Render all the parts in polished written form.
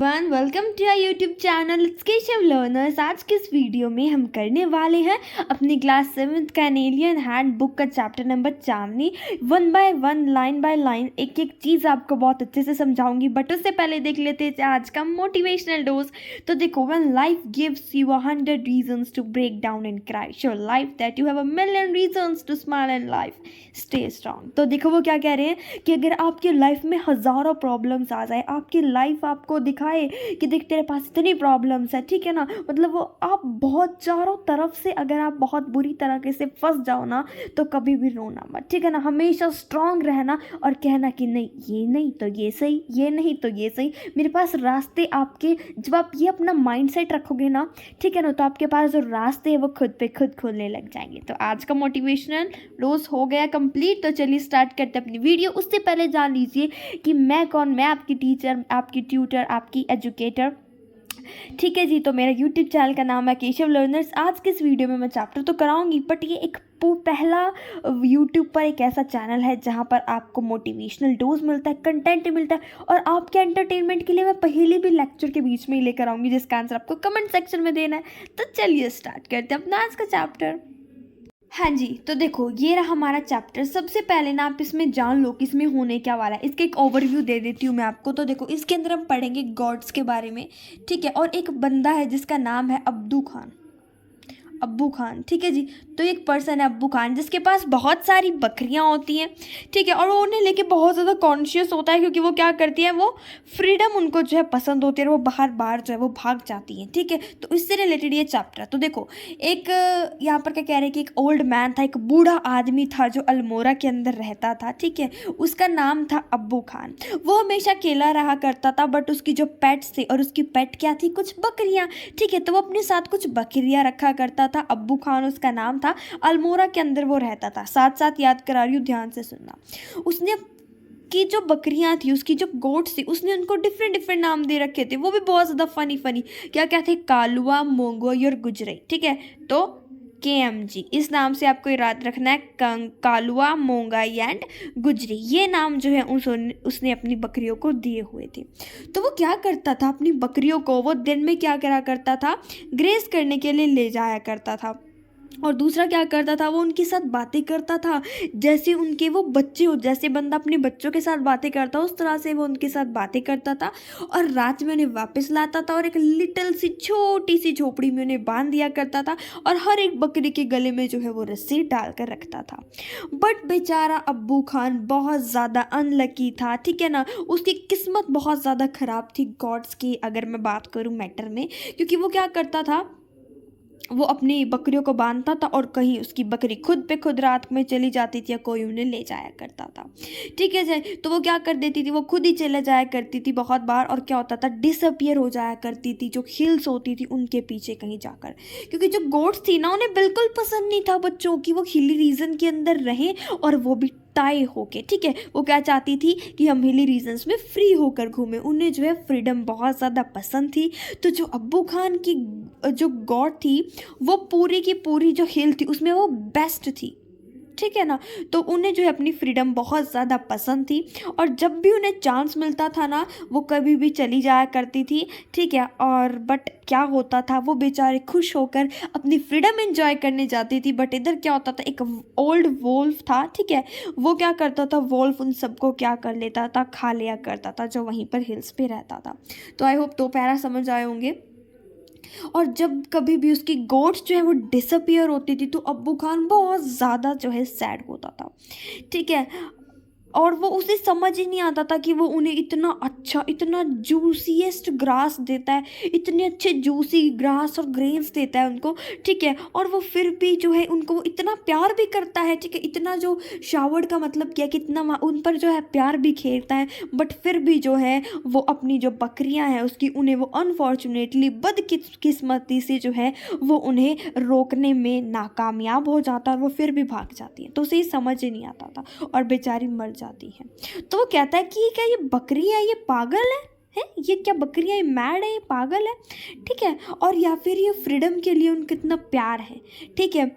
Welcome to our YouTube channel it's Keshav learners. आज के इस वीडियो में हम करने वाले हैं अपनी क्लास 7th का एलियन हैंड बुक का chapter number Chandni. 1 by 1 line by line एक एक चीज़ आपको बहुत अच्छे से समझाऊंगी, बट उससे पहले देख लेते हैं आज का मोटिवेशनल डोज। तो देखो, when life gives you 100 reasons to break down and cry, show life that you have a million reasons to smile and life stay strong. तो देखो वो क्या कह रहे हैं कि अगर आपकी लाइफ में हज़ारों प्रॉब्लम्स आ जाए, आपकी लाइफ आपको दिखाए कि देख तेरे पास इतनी प्रॉब्लम्स है, ठीक है ना, मतलब वो आप बहुत चारों तरफ से अगर आप बहुत बुरी तरीके से फंस जाओ ना, तो कभी भी रोना मत, ठीक है ना। हमेशा स्ट्रांग रहना और कहना कि नहीं तो ये सही, ये नहीं तो ये सही, मेरे पास रास्ते आपके। जब आप ये अपना माइंडसेट रखोगे ना, ठीक है ना, तो आपके पास जो रास्ते हैं वो खुद पे खुद खुलने लग जाएंगे। तो आज का मोटिवेशनल डोज हो गया कंप्लीट। तो चलिए स्टार्ट करते हैं अपनी वीडियो। उससे पहले जान लीजिए कि मैं कौन। मैं आपकी टीचर, आपकी ट्यूटर, आपकी एजुकेटर, ठीक है जी। तो मेरा यूट्यूब चैनल का नाम है केशव लर्नर्स। आज के इस वीडियो में मैं चैप्टर तो कराऊंगी, बट ये एक पहला यूट्यूब पर एक ऐसा चैनल है जहां पर आपको मोटिवेशनल डोज मिलता है, कंटेंट मिलता है, और आपके एंटरटेनमेंट के लिए मैं पहले भी लेक्चर के बीच में ही लेकर आऊँगी, जिसका आंसर आपको कमेंट सेक्शन में देना है। तो चलिए स्टार्ट करते हैं अपना आज का चैप्टर। हाँ जी, तो देखो ये रहा हमारा चैप्टर। सबसे पहले ना आप इसमें जान लो कि इसमें होने क्या वाला है। इसका एक ओवरव्यू दे देती हूँ मैं आपको। तो देखो, इसके अंदर हम पढ़ेंगे गॉड्स के बारे में, ठीक है, और एक बंदा है जिसका नाम है अब्दू खान। अब्बू खान, ठीक है जी। तो एक पर्सन है अब्बू खान जिसके पास बहुत सारी बकरियां होती हैं, ठीक है, और वो उन्हें लेके बहुत ज़्यादा कॉन्शियस होता है, क्योंकि वो क्या करती है, वो फ्रीडम उनको जो है पसंद होती है, और वो बाहर बाहर जो है वो भाग जाती हैं, ठीक है। तो इससे रिलेटेड ये चैप्टर। तो देखो, एक यहाँ पर क्या कह रहे हैं कि एक ओल्ड मैन था, एक बूढ़ा आदमी था जो अल्मोड़ा के अंदर रहता था, ठीक है। उसका नाम था अब्बू खान। वो हमेशा अकेला रहा करता था, बट उसकी जो पेट्स थी, और उसकी पेट क्या थी, कुछ बकरियाँ, ठीक है। तो वो अपने साथ कुछ बकरियाँ रखा करता था। अब्बू खान उसका नाम था। अल्मोड़ा के अंदर वो रहता था। साथ साथ याद करा रही हूँ, ध्यान से सुनना। उसने की जो बकरियां थी, उसकी जो गोट्स थी, उसने उनको डिफरेंट डिफरेंट नाम दे रखे थे। वो भी बहुत ज़्यादा फनी फनी। क्या क्या थे, कालुआ, मोंगोई और गुजरई, ठीक है। तो KMG इस नाम से आपको याद रखना है, कालुआ, मोंगाई एंड गुजरी। ये नाम जो है उसने अपनी बकरियों को दिए हुए थे। तो वो क्या करता था, अपनी बकरियों को वो दिन में क्या करा करता था, ग्रेस करने के लिए ले जाया करता था। और दूसरा क्या करता था, वो उनके साथ बातें करता था जैसे उनके वो बच्चे हो। जैसे बंदा अपने बच्चों के साथ बातें करता, उस तरह से वो उनके साथ बातें करता था, और रात में उन्हें वापस लाता था, और एक लिटिल सी छोटी सी झोपड़ी में उन्हें बांध दिया करता था, और हर एक बकरी के गले में जो है वो रस्सी डाल कर रखता था। बट बेचारा अब्बू खान बहुत ज़्यादा अनलकी था, ठीक है ना। उसकी किस्मत बहुत ज़्यादा ख़राब थी गॉड्स की, अगर मैं बात करूँ मैटर में, क्योंकि वो क्या करता था, वो अपनी बकरियों को बांधता था, और कहीं उसकी बकरी खुद पे खुद रात में चली जाती थी, या कोई उन्हें ले जाया करता था, ठीक है जी। तो वो क्या कर देती थी, वो खुद ही चले जाया करती थी बहुत बार, और क्या होता था, डिसअपियर हो जाया करती थी जो हिल्स होती थी उनके पीछे कहीं जाकर। क्योंकि जो गोट्स थी ना, उन्हें बिल्कुल पसंद नहीं था बच्चों की वो हिली रीजन के अंदर रहें, और वो भी टाई होके, ठीक है। वो क्या चाहती थी कि हम हिली रीजन्स में फ्री होकर घूमें। उन्हें जो है फ्रीडम बहुत ज़्यादा पसंद थी। तो जो अब्बू खान की जो गॉड थी, वो पूरी की पूरी जो हिल थी उसमें वो बेस्ट थी, ठीक है ना। तो उन्हें जो है अपनी फ्रीडम बहुत ज़्यादा पसंद थी, और जब भी उन्हें चांस मिलता था ना, वो कभी भी चली जाया करती थी, ठीक है। और बट क्या होता था, वो बेचारे खुश होकर अपनी फ्रीडम एंजॉय करने जाती थी। बट इधर क्या होता था, एक ओल्ड वोल्फ था, ठीक है। वो क्या करता था, वोल्फ उन सबको क्या कर लेता था, खा लिया करता था, जो वहीं पर हिल्स पे रहता था। तो आई होप 2 पैरा समझ आए होंगे। और जब कभी भी उसकी गोट्स जो है वो डिसअपियर होती थी, तो अब्बू खान बहुत ज़्यादा जो है सैड होता था, ठीक है। और वो उसे समझ ही नहीं आता था कि वो उन्हें इतना अच्छा, इतना जूसीएस्ट ग्रास देता है, इतने अच्छे जूसी ग्रास और ग्रेन्स देता है उनको, ठीक है। और वो फिर भी जो है उनको वो इतना प्यार भी करता है, ठीक है। इतना जो शावर्ड का मतलब क्या, कितना उन पर जो है प्यार भी खेलता है, बट फिर भी जो है वो अपनी जो बकरियां हैं उसकी, उन्हें वो अनफॉर्चुनेटली बदकिस्मती से जो है वो उन्हें रोकने में नाकामयाब हो जाता है, और वो फिर भी भाग जाती है। तो उसे समझ ही नहीं आता था, और बेचारी मर जाती है। तो वो कहता है कि क्या ये बकरी है, ये पागल है ये क्या बकरियां, ये मैड है, ये पागल है, ठीक है। और या फिर ये फ्रीडम के लिए उनका कितना प्यार है, ठीक है।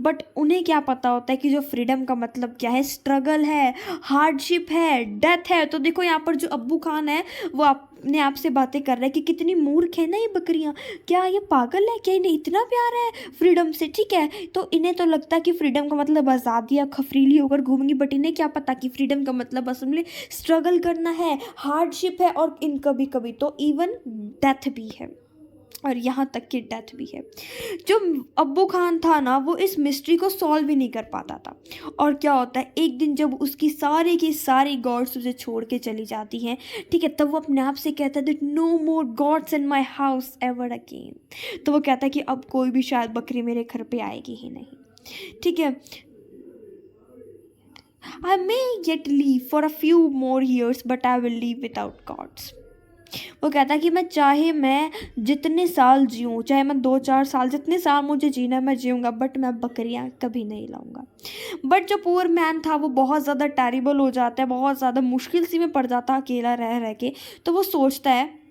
बट उन्हें क्या पता होता है कि जो फ्रीडम का मतलब क्या है, स्ट्रगल है, हार्डशिप है, डेथ है। तो देखो यहाँ पर जो अब्बू खान है वो आप अपने आप से बातें कर रहा है कि कितनी मूर्ख है ना ये बकरियां, क्या ये पागल है, क्या इन्हें इतना प्यार है फ्रीडम से, ठीक है। तो इन्हें तो लगता है कि फ्रीडम का मतलब आज़ादी, या खफरीली होकर घूमेंगी, बट इन्हें क्या पता कि फ्रीडम का मतलब असल में स्ट्रगल करना है, हार्डशिप है, और इन कभी कभी तो इवन डेथ भी है, और यहाँ तक कि डेथ भी है। जो अब्बू खान था ना, वो इस मिस्ट्री को सॉल्व ही नहीं कर पाता था। और क्या होता है, एक दिन जब उसकी सारी की सारी गॉड्स उसे छोड़ के चली जाती हैं, ठीक है, तब वो अपने आप से कहता है that no more gods in my house ever again. तो वो कहता है कि अब कोई भी शायद बकरी मेरे घर पे आएगी ही नहीं, ठीक है। I may yet leave for a few more years but I will leave without gods. वो कहता है कि मैं जितने साल जीऊँ, चाहे मैं 2-4 साल, जितने साल मुझे जीना मैं जीऊँगा, बट मैं बकरियाँ कभी नहीं लाऊंगा। बट जो पुअर मैन था वो बहुत ज़्यादा टेरिबल हो जाता है, बहुत ज़्यादा मुश्किल सी में पड़ जाता अकेला रह रह के। तो वो सोचता है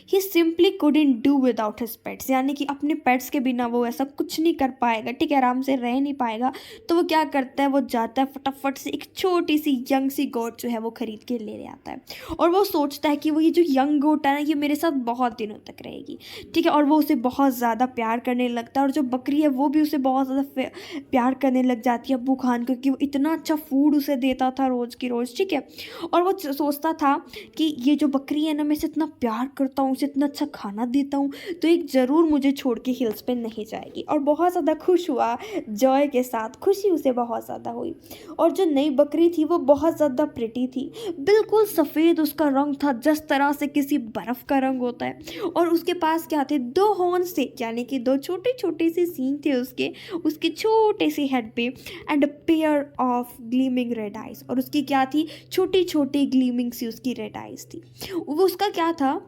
he simply couldn't do without his pets, यानी कि अपने पेट्स के बिना वो ऐसा कुछ नहीं कर पाएगा, ठीक है, आराम से रह नहीं पाएगा। तो वो क्या करता है, वो जाता है फटाफट से एक छोटी सी यंग सी गोट जो है वो खरीद के ले आता है। और वो सोचता है कि वो ये जो यंग गोट है ना, ये मेरे साथ बहुत दिनों तक रहेगी, ठीक है। और वो उसे बहुत ज़्यादा प्यार करने लगता है, और जो बकरी है वो भी उसे बहुत ज़्यादा प्यार करने लग जाती है अब्बू खान को, क्योंकि वो इतना अच्छा फूड उसे देता था रोज़ की रोज़, ठीक है। और वो सोचता था कि ये जो बकरी है ना, मैं इसे इतना प्यार करता हूँ, उसे इतना अच्छा खाना देता हूँ, तो एक ज़रूर मुझे छोड़ के हिल्स पे नहीं जाएगी। और बहुत ज़्यादा खुश हुआ, जॉय के साथ खुशी उसे बहुत ज़्यादा हुई। और जो नई बकरी थी वो बहुत ज़्यादा प्रिटी थी, बिल्कुल सफ़ेद उसका रंग था, जिस तरह से किसी बर्फ़ का रंग होता है। और उसके पास क्या थे, 2 हॉर्न्स थे, यानी कि 2 छोटे छोटे से सींग थे उसके छोटे से हेड पे, and a pair of gleaming red eyes. और उसकी क्या थी, छोटी छोटी ग्लीमिंग सी उसकी रेड आइज थी। वो उसका क्या था,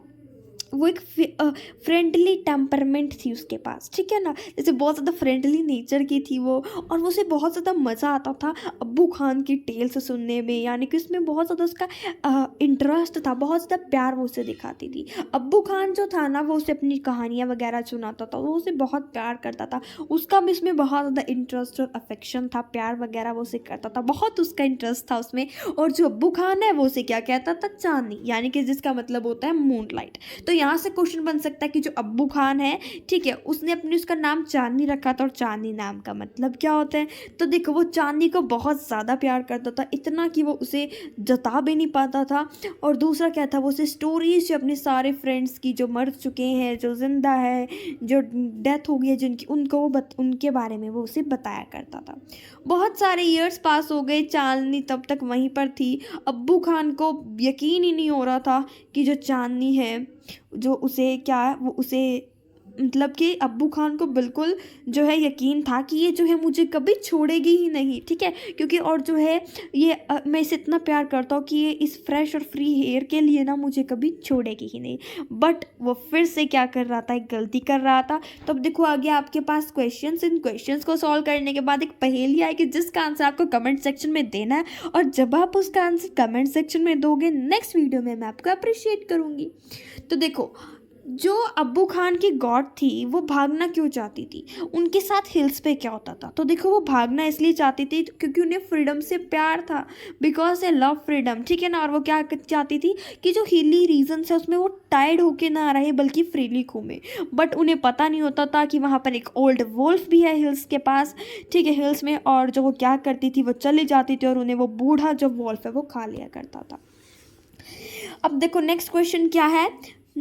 वो एक फ्रेंडली टेम्परमेंट थी उसके पास, ठीक है ना, जैसे बहुत ज़्यादा फ्रेंडली नेचर की थी वो। और वो उसे बहुत ज़्यादा मज़ा आता था अब्बू खान की टेल्स सुनने में, यानी कि उसमें बहुत ज़्यादा उसका इंटरेस्ट था, बहुत ज़्यादा प्यार वो उसे दिखाती थी। अब्बू खान जो था ना, वो उसे अपनी कहानियाँ वगैरह सुनाता था, वो उसे बहुत प्यार करता था, उसका भी इसमें बहुत ज़्यादा इंटरेस्ट और अफेक्शन था, प्यार वगैरह वो उसे करता था, बहुत उसका इंटरेस्ट था उसमें। और जो अब्बू खान है वो उसे क्या कहता था, चांदनी, यानी कि जिसका मतलब होता है मून लाइट। तो यहाँ से क्वेश्चन बन सकता है कि जो अब्बू खान है, ठीक है, उसने अपने उसका नाम चांदनी रखा था, और चांदनी नाम का मतलब क्या होता है। तो देखो, वो चांदनी को बहुत ज़्यादा प्यार करता था, इतना कि वो उसे जता भी नहीं पाता था। और दूसरा क्या था, वो उसे स्टोरीज जो अपने सारे फ्रेंड्स की, जो मर चुके हैं, जो जिंदा है, जो डेथ हो गई है जिनकी, उनको उनके बारे में वो उसे बताया करता था। बहुत सारे ईयर्स पास हो गए, चांदनी तब तक वहीं पर थी। अब्बू खान को यकीन ही नहीं हो रहा था कि जो चांदनी है, जो उसे क्या है, वो उसे मतलब कि अब्बू खान को बिल्कुल जो है यकीन था कि ये जो है मुझे कभी छोड़ेगी ही नहीं, ठीक है, क्योंकि और जो है ये मैं इसे इतना प्यार करता हूँ कि ये इस फ्रेश और फ्री एयर के लिए ना मुझे कभी छोड़ेगी ही नहीं। बट वो फिर से क्या कर रहा था, एक गलती कर रहा था। तो अब देखो आगे आपके पास क्वेश्चंस, इन क्वेश्चंस को सॉल्व करने के बाद एक पहेली आएगी जिसका आंसर आपको कमेंट सेक्शन में देना है, और जब आप उसका आंसर कमेंट सेक्शन में दोगे, नेक्स्ट वीडियो में मैं आपको अप्रिशिएट करूँगी। तो देखो, जो अब्बू खान की गॉड थी वो भागना क्यों चाहती थी, उनके साथ हिल्स पे क्या होता था। तो देखो, वो भागना इसलिए चाहती थी क्योंकि उन्हें फ्रीडम से प्यार था, बिकॉज ए लव फ्रीडम, ठीक है ना। और वो क्या चाहती थी कि जो हिली रीजन है उसमें वो टाइड होके ना रहे, बल्कि फ्रीली घूमे। बट उन्हें पता नहीं होता था कि वहाँ पर एक ओल्ड वुल्फ भी है हिल्स के पास, ठीक है, हिल्स में। और जो वो क्या करती थी, वो चली जाती थी और उन्हें वो बूढ़ा जो वुल्फ है वो खा लिया करता था। अब देखो नेक्स्ट क्वेश्चन क्या है।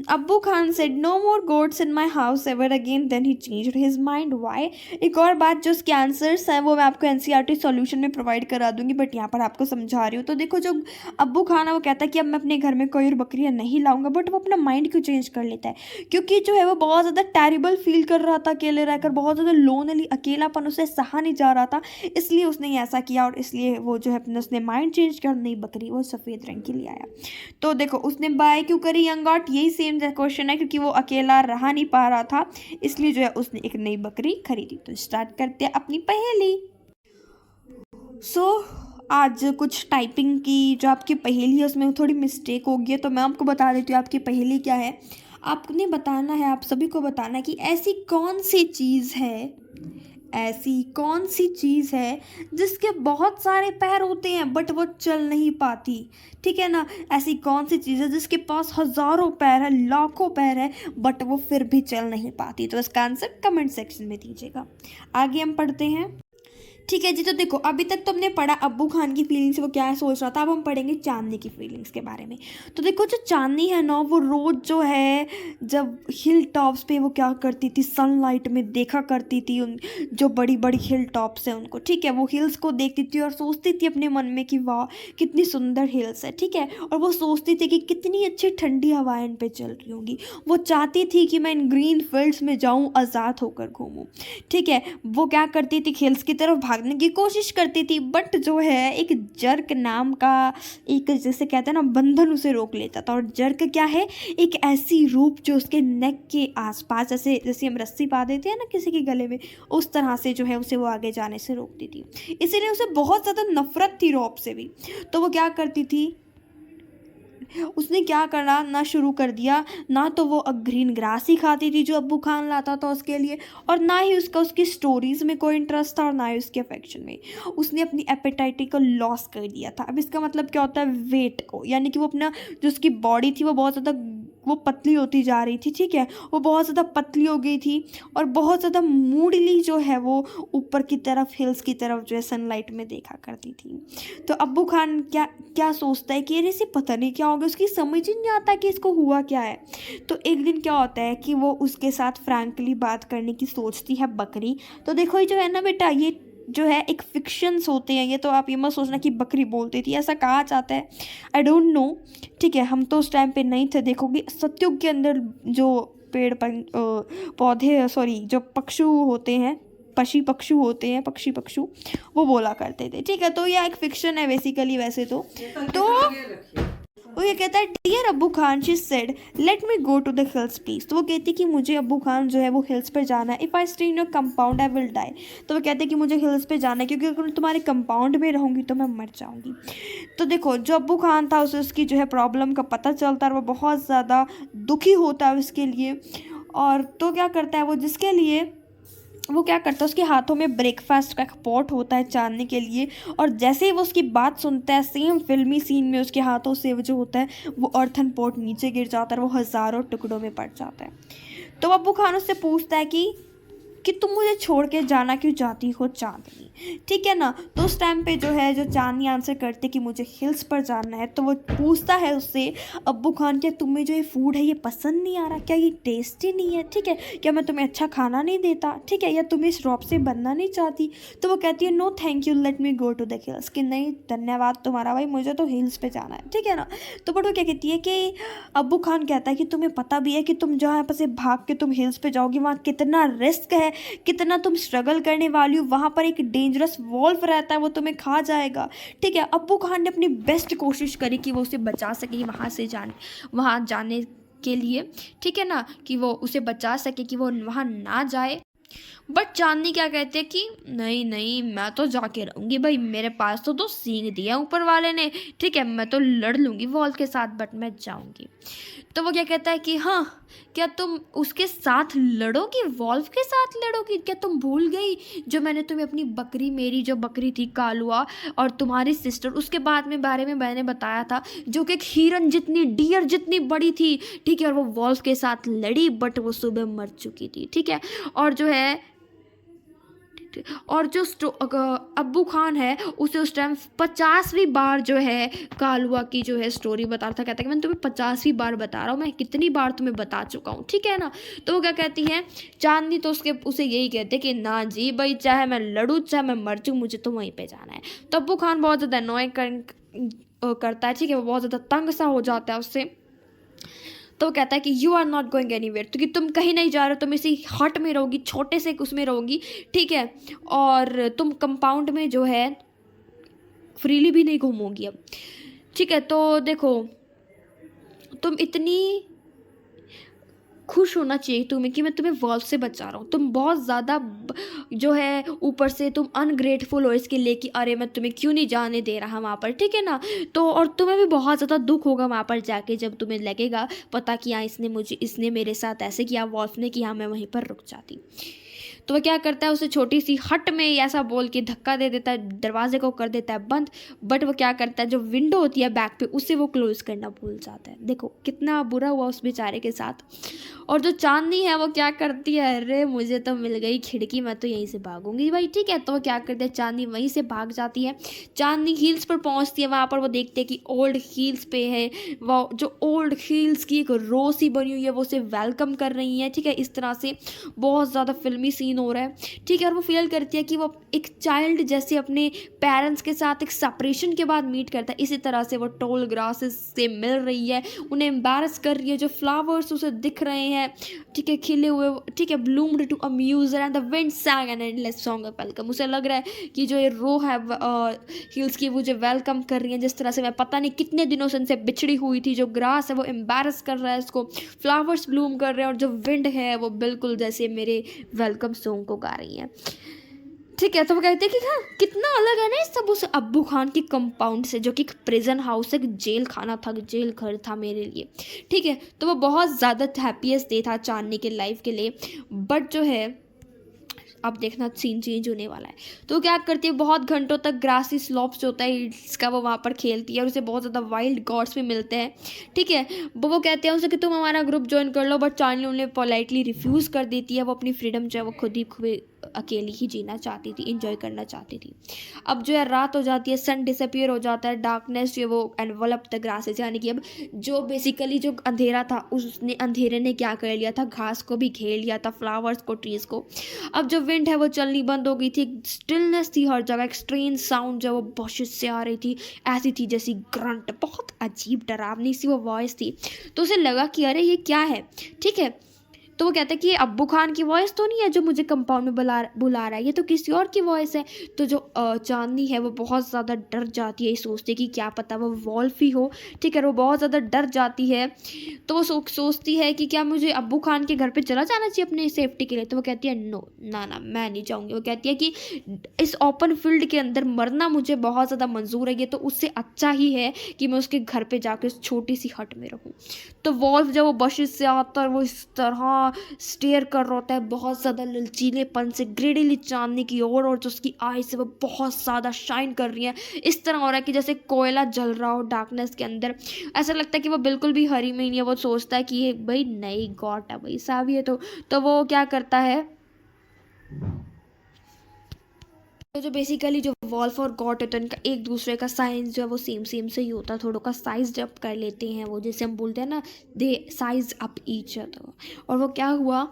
Abbu Khan said no more gods in my house ever again, then he changed his mind, why. एक और बात, जो उसके आंसर्स हैं वो मैं आपको एनसीईआरटी सॉल्यूशन में प्रोवाइड करा दूंगी, बट यहाँ पर आपको समझा रही हूँ। तो देखो, जो अब्बू खान है वो कहता है कि अब मैं अपने घर में कोई और बकरियाँ नहीं लाऊंगा, बट वो अपना माइंड क्यों चेंज कर लेता है, क्योंकि जो है वो बहुत ज़्यादा टेरिबल फील कर रहा था अकेले रहकर, बहुत ज़्यादा लोनली, अकेलापन उसे सहा नहीं जा रहा था, इसलिए उसने ऐसा किया। और इसलिए वो जो है अपने उसने माइंड चेंज कर नई बकरी वो सफ़ेद रंग की ले आया। तो देखो, उसने बाय क्यों करी यंग गॉट, यही सेम क्वेश्चन है, क्योंकि वो अकेला रहा नहीं पा रहा था, इसलिए जो है उसने एक नई बकरी खरीदी। तो स्टार्ट करते हैं अपनी पहेली। आज कुछ टाइपिंग की जो आपकी पहेली है उसमें थोड़ी मिस्टेक हो गई है, तो मैं आपको बता देती हूँ आपकी पहेली क्या है। आपने बताना है, आप सभी को बताना है कि ऐसी कौन सी चीज़ है, ऐसी कौन सी चीज़ है जिसके बहुत सारे पैर होते हैं बट वो चल नहीं पाती? ठीक है ना, ऐसी कौन सी चीज़ है जिसके पास हज़ारों पैर है, लाखों पैर है, बट वो फिर भी चल नहीं पाती? तो इसका आंसर कमेंट सेक्शन में दीजिएगा। आगे हम पढ़ते हैं। ठीक है जी, तो देखो अभी तक तो हमने पढ़ा अब्बू खान की फीलिंग्स, वो क्या सोच रहा था। अब हम पढ़ेंगे चांदनी की फीलिंग्स के बारे में। तो देखो जो चांदनी है ना, वो रोज़ जो है जब हिल टॉप्स पे वो क्या करती थी, सनलाइट में देखा करती थी उन जो बड़ी बड़ी हिल टॉप्स हैं उनको। ठीक है, वो हिल्स को देखती थी और सोचती थी अपने मन में कि वाह कितनी सुंदर हिल्स है। ठीक है, और वो सोचती थी कि कितनी अच्छी ठंडी हवाएं इन पे चल रही होंगी। वो चाहती थी कि मैं इन ग्रीन फील्ड्स में जाऊँ, आज़ाद होकर घूमूँ। ठीक है, वो क्या करती थी, हिल्स की तरफ भागने की कोशिश करती थी, बट जो है एक जर्क नाम का एक, जैसे कहते हैं ना, बंधन उसे रोक लेता था। और जर्क क्या है, एक ऐसी रूप जो उसके नेक के आसपास, जैसे हम रस्सी पा देते हैं ना किसी के गले में, उस तरह से जो है उसे वो आगे जाने से रोकती थी। इसीलिए उसे बहुत ज़्यादा नफरत थी रॉब से भी। तो वो क्या करती थी, उसने क्या करना ना शुरू कर दिया, ना तो वो ग्रीन ग्रास ही खाती थी जो अब्बू खान लाता था उसके लिए, और ना ही उसका उसकी स्टोरीज़ में कोई इंटरेस्ट था, और ना ही उसके अफेक्शन में। उसने अपनी एपेटाइटी को लॉस कर दिया था। अब इसका मतलब क्या होता है, वेट को, यानी कि वो अपना जो उसकी बॉडी थी वो बहुत ज़्यादा वो पतली होती जा रही थी। ठीक है, वो बहुत ज़्यादा पतली हो गई थी और बहुत ज़्यादा मूडली जो है वो ऊपर की तरफ, हिल्स की तरफ जो है सनलाइट में देखा करती थी। तो अब्बू खान क्या क्या सोचता है कि अरे इसे पता नहीं क्या हो गया, उसकी समझ ही नहीं आता कि इसको हुआ क्या है। तो एक दिन क्या होता है कि वो उसके साथ फ्रैंकली बात करने की सोचती है बकरी। तो देखो ये जो है ना बेटा, ये जो है एक फिक्शंस होते हैं, ये तो आप ये मत सोचना कि बकरी बोलती थी, ऐसा कहा जाता है। आई डोंट नो, ठीक है, हम तो उस टाइम पे नहीं थे। देखोगे सतयुग के अंदर जो पेड़ पौधे, सॉरी, जो पक्षु होते हैं, पक्षी होते हैं, पक्षी पक्षु, वो बोला करते थे। ठीक है, तो यह एक फिक्शन है बेसिकली वैसे तो वो ये कहता है, dear Abbu Khan, she said let me go to the hills please. तो वो कहती कि मुझे अब्बू खान जो है वो हिल्स पर जाना है। If I stay in your compound I will die. तो वो कहते हैं कि मुझे हिल्स पे जाना है क्योंकि अगर मैं तुम्हारे कंपाउंड में रहूँगी तो मैं मर जाऊँगी। तो देखो जो अब्बू खान था उसे उसकी जो है प्रॉब्लम का पता चलता है और वो बहुत ज़्यादा दुखी होता है उसके लिए। और तो क्या करता है वो, जिसके लिए वो क्या करता है, उसके हाथों में ब्रेकफास्ट का एक पॉट होता है चांदनी के लिए। और जैसे ही वो उसकी बात सुनता है, सेम फिल्मी सीन में उसके हाथों से वो जो होता है वो अर्थन पॉट नीचे गिर जाता है और वो हज़ारों टुकड़ों में पड़ जाता है। तो अब्बू खान उससे पूछता है कि तुम मुझे छोड़ के जाना क्यों चाहती हो चांदनी। ठीक है ना, तो उस टाइम पे जो है जो चांदनी आंसर करते कि मुझे हिल्स पर जाना है। तो वो पूछता है उससे, अब्बू खान, क्या तुम्हें जो ये फूड है ये पसंद नहीं आ रहा, क्या ये टेस्टी नहीं है? ठीक है, क्या मैं तुम्हें अच्छा खाना नहीं देता? ठीक है, या तुम इस रॉब से बनना नहीं चाहती? तो वो कहती है no thank you, let me go to the hills, कि नहीं धन्यवाद तुम्हारा भाई, मुझे तो हिल्स पे जाना है। ठीक है ना, तो बट वो क्या कहती है कि अब्बू खान कहता है कि तुम्हें पता भी है कि तुम जहाँ पर से भाग के तुम हिल्स पे जाओगी वहाँ कितना रिस्क है, कितना तुम स्ट्रगल करने वाली हो, वहाँ पर एक डेंजरस वॉल्फ रहता है, वो तुम्हें खा जाएगा। ठीक है, अब्बू खान ने अपनी बेस्ट कोशिश करी कि वो उसे बचा सके वहाँ जाने के लिए। ठीक है ना, कि वो उसे बचा सके कि वो वहाँ ना जाए। बट चांदनी क्या कहते हैं कि नहीं नहीं, मैं तो जाके रहूँगी भाई, मेरे पास तो सींग दिया ऊपर वाले ने। ठीक है, मैं तो लड़ लूँगी वॉल्फ के साथ, बट मैं जाऊँगी। तो वो क्या कहता है कि हाँ, क्या तुम उसके साथ लड़ोगी, वॉल्फ के साथ लड़ोगी? क्या तुम भूल गई जो मैंने तुम्हें अपनी बकरी, मेरी जो बकरी थी कालुआ, और तुम्हारी सिस्टर उसके बारे में मैंने बताया था, जो कि एक हिरन जितनी, डियर जितनी बड़ी थी। ठीक है, और वो वॉल्फ के साथ लड़ी बट वो सुबह मर चुकी थी। ठीक है, और जो है और जो अब्बू खान है उसे उस टाइम 50वीं बार जो है कालुआ की जो है स्टोरी बता रहा था। कहता है कि मैं तुम्हें 50वीं बार बता रहा हूँ, मैं कितनी बार तुम्हें बता चुका हूँ। ठीक है ना, तो वो क्या कहती है चांदनी, तो उसे यही कहते कि ना जी भाई, चाहे मैं लड़ूँ चाहे मैं मर जाऊँ, मुझे तो वहीं पर जाना है। तो अब्बू खान बहुत ज़्यादा अनॉय करता है। ठीक है, वो बहुत ज़्यादा तंग सा हो जाता है उससे। तो वो कहता है कि you are not going anywhere, तो कि तुम कहीं नहीं जा रहे हो, तुम इसी हट में रहोगी, छोटे से उसमें रहोगी। ठीक है, और तुम कंपाउंड में जो है फ्रीली भी नहीं घूमोगी अब। ठीक है, तो देखो तुम इतनी खुश होना चाहिए तुम्हें कि मैं तुम्हें वॉल्फ से बचा रहा हूँ। तुम बहुत ज़्यादा जो है ऊपर से तुम अनग्रेटफुल हो इसके लिए कि अरे मैं तुम्हें क्यों नहीं जाने दे रहा वहाँ पर। ठीक है ना, तो और तुम्हें भी बहुत ज़्यादा दुख होगा वहाँ पर जाके, जब तुम्हें लगेगा पता कि हाँ इसने मेरे साथ ऐसे किया, वॉल्फ ने, कि हाँ मैं वहीं पर रुक जाती। तो वह क्या करता है, उसे छोटी सी हट में ऐसा बोल के धक्का दे देता है, दरवाजे को कर देता है बंद। बट वो क्या करता है, जो विंडो होती है बैक पे उसे वो क्लोज करना भूल जाता है। देखो कितना बुरा हुआ उस बेचारे के साथ। और जो चांदनी है वो क्या करती है, अरे मुझे तो मिल गई खिड़की, मैं तो यहीं से भागूंगी भाई, ठीक है। तो वो क्या करती है, चांदनी वहीं से भाग जाती है। चांदनी हील्स पर पहुंचती है, वहाँ पर वो देखते हैं कि ओल्ड हील्स पे है वो, जो ओल्ड हील्स की एक रो सी बनी हुई है, वो उसे वेलकम कर रही है, ठीक है। इस तरह से बहुत ज़्यादा फिल्मी सीन हो रहा है, ठीक है। और वो फील करती है कि वो एक चाइल्ड जैसे अपने पेरेंट्स के साथ एक सेपरेशन के बाद मीट करता है, इसी तरह से वो टॉल ग्रासेस से मिल रही है, उन्हें एम्बैरस कर रही है। जो फ्लावर्स उसे दिख रहे हैं, ठीक है, खिले हुए, ठीक है, bloomed to amuse and the wind sang an endless song of welcome। उसे लग रहा है कि जो ये रो है हिल्स की, मुझे वेलकम कर रही है, जिस तरह से मैं पता नहीं कितने दिनों से इनसे बिछड़ी हुई थी। जो ग्रास है वो एम्बैरस कर रहा है इसको, फ्लावर्स ब्लूम कर रहे हैं, और जो विंड है वो बिल्कुल जैसे मेरे वेलकम सॉन्ग को गा रही है, ठीक है। तो वो कहते हैं कि हाँ कितना अलग है ना ये सब उस अब्बू खान की कंपाउंड से, जो कि एक प्रिजन हाउस, एक जेल खाना था, जेल घर था मेरे लिए, ठीक है। तो वो बहुत ज़्यादा हैप्पीएस्ट डे था चांदनी के लाइफ के लिए। बट जो है अब देखना सीन चेंज होने वाला है। तो क्या करती है, बहुत घंटों तक ग्रासी स्लॉप्स जो होता है इसका वो वहाँ पर खेलती है, और उसे बहुत ज़्यादा वाइल्ड गॉड्स भी मिलते हैं, ठीक है। वो कहते हैं उसे कि तुम हमारा ग्रुप ज्वाइन कर लो, बट चांदनी उन्हें पोलाइटली रिफ्यूज़ कर देती है। वो अपनी फ्रीडम जो है वो खुद ही अकेली ही जीना चाहती थी, इंजॉय करना चाहती थी। अब जो है रात हो जाती है, सन डिसअपियर हो जाता है, डार्कनेस जो वो एनवलप द ग्रासेस, यानी कि अब जो बेसिकली जो अंधेरा था उसने, अंधेरे ने क्या कर लिया था, घास को भी घेर लिया था, फ्लावर्स को, ट्रीज को। अब जो विंड है वो चलनी बंद हो गई थी, स्टिलनेस थी हर जगह, एक स्ट्रेंज साउंड जो वो बशिश से आ रही थी, ऐसी थी जैसी ग्रंट, बहुत अजीब डरावनी सी वो वॉइस थी। तो उसे लगा कि अरे ये क्या है, ठीक है। तो वो कहता है कि ये अब्बू खान की वॉइस तो नहीं है जो मुझे कंपाउंड में बुला रहा है, ये तो किसी और की वॉइस है। तो जो चांदनी है वो बहुत ज़्यादा डर जाती है, सोचती है कि क्या पता वो वॉल्फ ही हो, ठीक है। वो बहुत ज़्यादा डर जाती है। तो वो सोचती है कि क्या मुझे अब्बू खान के घर पे चला जाना चाहिए अपने सेफ्टी के लिए। तो वो कहती है नो, ना ना मैं नहीं जाऊँगी। वो कहती है कि इस ओपन फील्ड के अंदर मरना मुझे बहुत ज़्यादा मंजूर है, ये तो उससे अच्छा ही है कि मैं उसके घर पर जाकर उस छोटी सी हट में रहूँ। तो वॉल्फ जब वो बशिश से आता है वो इस तरह स्टेयर कर रहा होता है बहुत ज़्यादा ललचीलेपन से, ग्रेडीली चांदनी की ओर, और जो उसकी आई से वो बहुत ज़्यादा शाइन कर रही है। इस तरह हो रहा है कि जैसे कोयला जल रहा हो डार्कनेस के अंदर। ऐसा लगता है कि वो बिल्कुल भी हरी में नहीं है। वो सोचता है कि ये भाई नई गॉड है, भाई साहब ये तो वो क्या करता है, तो जो बेसिकली जो वॉल्फ और गॉड होता है उनका एक दूसरे का साइज जो है वो सेम से ही होता है, थोड़ा का साइज जब कर लेते हैं वो, जैसे हम बोलते हैं ना दे साइज अप ईच अदर। और वो क्या हुआ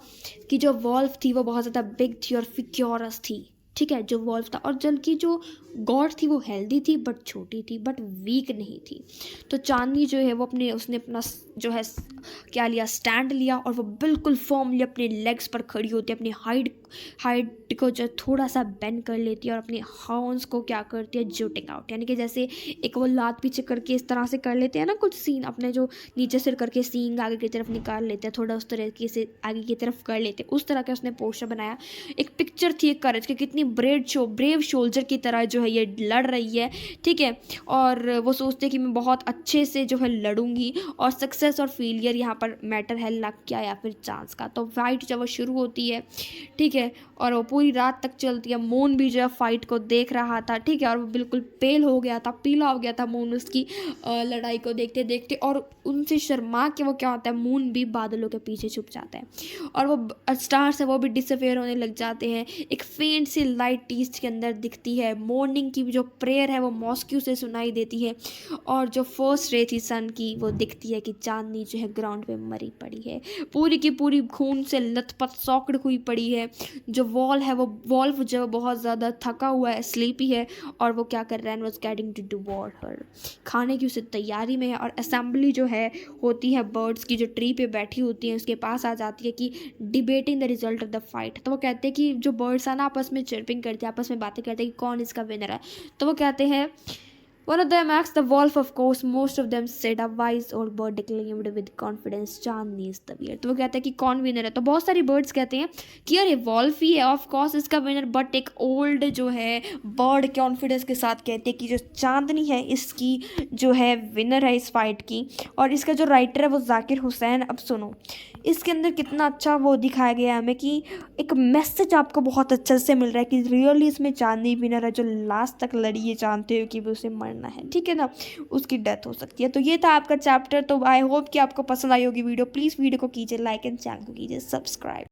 कि जो वॉल्फ थी वो बहुत ज़्यादा बिग थी और फिक्योरस थी, ठीक है, जो वॉल्फ था। और जबकि जो गॉड थी वो हेल्दी थी बट छोटी थी, बट वीक नहीं थी। तो चांदनी जो है वो उसने अपना जो है क्या लिया, स्टैंड लिया, और वो बिल्कुल फॉर्मली अपने लेग्स पर खड़ी होती है, अपनी हाइट को जो थोड़ा सा बेंड कर लेती है, और अपने हॉर्न्स को क्या करती है, जोटिंग आउट, यानी कि जैसे एक वो लात पीछे करके इस तरह से कर लेते हैं ना कुछ सीन, अपने जो नीचे सिर करके सींग आगे की तरफ निकाल लेते हैं, थोड़ा उस तरीके से आगे की तरफ कर लेते हैं, उस तरह का उसने पोस्टर बनाया। एक पिक्चर थी एक करेज की, कितनी ब्रेव शोल्जर की तरह जो है ये लड़ रही है, ठीक है। और वो सोचते हैं कि मैं बहुत अच्छे से जो है लड़ूंगी, और सक्सेस और फेलियर यहाँ पर मैटर है लक का या फिर चांस का। तो फाइट जब वो शुरू होती है, ठीक है, और वो पूरी रात तक चलती है। मून भी जो है फाइट को देख रहा था, ठीक है, और वो बिल्कुल पेल हो गया था, पीला हो गया था मून उसकी लड़ाई को देखते देखते। और उनसे शर्मा के वो क्या होता है, मून भी बादलों के पीछे छुप जाता है, और वो स्टार्स है वो भी डिसअपेयर होने लग जाते हैं। एक फेंट सी लाइट ईस्ट के अंदर दिखती है, मॉर्निंग की जो प्रेयर है वो मॉस्क्यू से सुनाई देती है, और जो फर्स्ट रे थी सन की वो दिखती है कि चांदनी जो है ग्राउंड पे मरी पड़ी है, पूरी की पूरी खून से लथपथ सौकड़ हुई पड़ी है। जो वॉल्फ जो बहुत ज़्यादा थका हुआ है, स्लीपी है, और वो क्या कर रहा है, वॉज गेटिंग टू डिवोर हर, खाने की उसे तैयारी में है। और असेंबली जो है होती है बर्ड्स की, जो ट्री पे बैठी होती है उसके पास आ जाती है कि debating the result of the fight. तो वो कहते हैं कि जो बर्ड्स है ना आपस में चिर्पिंग करते हैं, आपस में बातें करते हैं कि कौन इसका विनर है। तो वो कहते हैं One of them asked the wolf, of course. Most of them said a wise old bird declaimed with confidence, Chandni is the winner. तो वो कहते हैं कि कौन विनर है, तो बहुत सारी बर्ड्स कहते हैं कि यार ये वॉल्फ ही है ऑफ कोर्स इसका विनर, बट एक ओल्ड जो है बर्ड कॉन्फिडेंस के साथ कहते हैं कि जो चांदनी है इसकी जो है विनर है इस फाइट की। और इसका जो राइटर है वो जाकिर हुसैन। अब सुनो इसके अंदर कितना अच्छा वो दिखाया गया है हमें कि एक मैसेज आपको बहुत अच्छे से मिल रहा है कि रियली इसमें चांदनी विनर है, जो लास्ट तक लड़ी ये जानते हो कि वो उसे मरना है, ठीक है ना, उसकी डेथ हो सकती है। तो ये था आपका चैप्टर। तो आई होप कि आपको पसंद आई होगी वीडियो। प्लीज़ वीडियो को कीजिए लाइक एंड चैनल को कीजिए सब्सक्राइब।